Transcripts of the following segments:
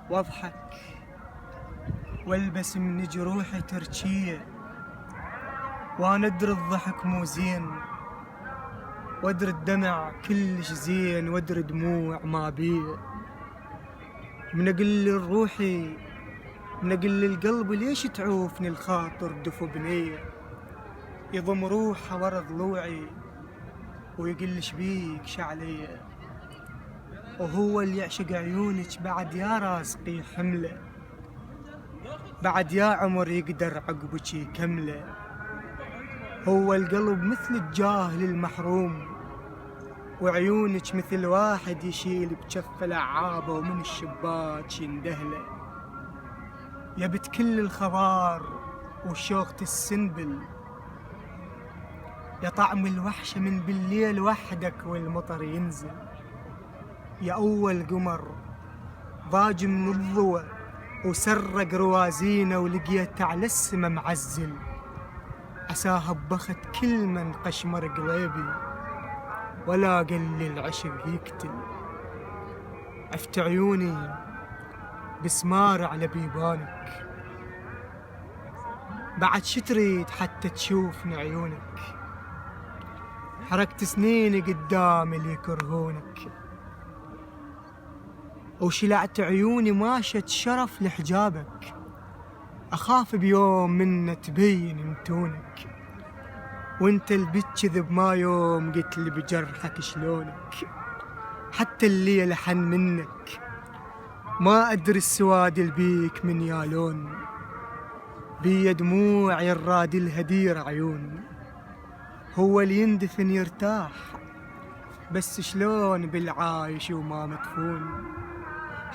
واضحك والبس من جروحي تركية، وانا ادري الضحك مو زين، وادري الدمع كلش زين، وادري دموع ما بيه. من اقل لروحي، من اقل للقلب ليش تعوفني الخاطر دفو بنيه، يضم روحه ورا ضلوعي ويقل شبيك شعليه، وهو اللي يعشق عيونك بعد يا رازقي حمله، بعد يا عمر يقدر عقبك يكمله. هو القلب مثل الجاهل المحروم، وعيونك مثل واحد يشيل بجفه لعابه ومن الشباك يندهله. يا بت كل الخضار وشوقة السنبل، يا طعم الوحشة من بالليل وحدك والمطر ينزل، يا أول قمر ضاج من الضوى وسرق روازينه ولقيت على السما معزل، عساها ببخت كل من قشمر قلبي ولا قل العشق يقتل. عفت عيوني بسمار على بيبانك، بعد شتريد حتى تشوفني عيونك، حركت سنيني قدامي اللي يكرهونك، وشلعت عيوني ماشت شرف لحجابك، أخاف بيوم منه تبين متونك، وانت البت كذب ما يوم قلت لي بجرحك شلونك، حتى الليل حن منك ما أدري السواد البيك من يالون، بي دموع يراد الهدير عيون. هو اللي يندفن يرتاح بس شلون بالعايش وما مدفون،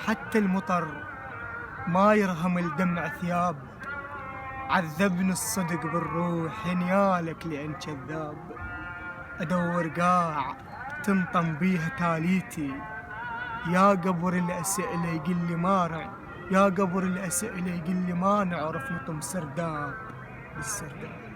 حتى المطر ما يرهم الدمع ثياب، عذبني الصدق بالروح ينيالك لأن كذاب. أدور قاع تنطم بيها تاليتي، يا قبر الأسئلة يقل لي مارع، يا قبر الأسئلة يقل لي ما نعرف نطم سرداب بالسرداب.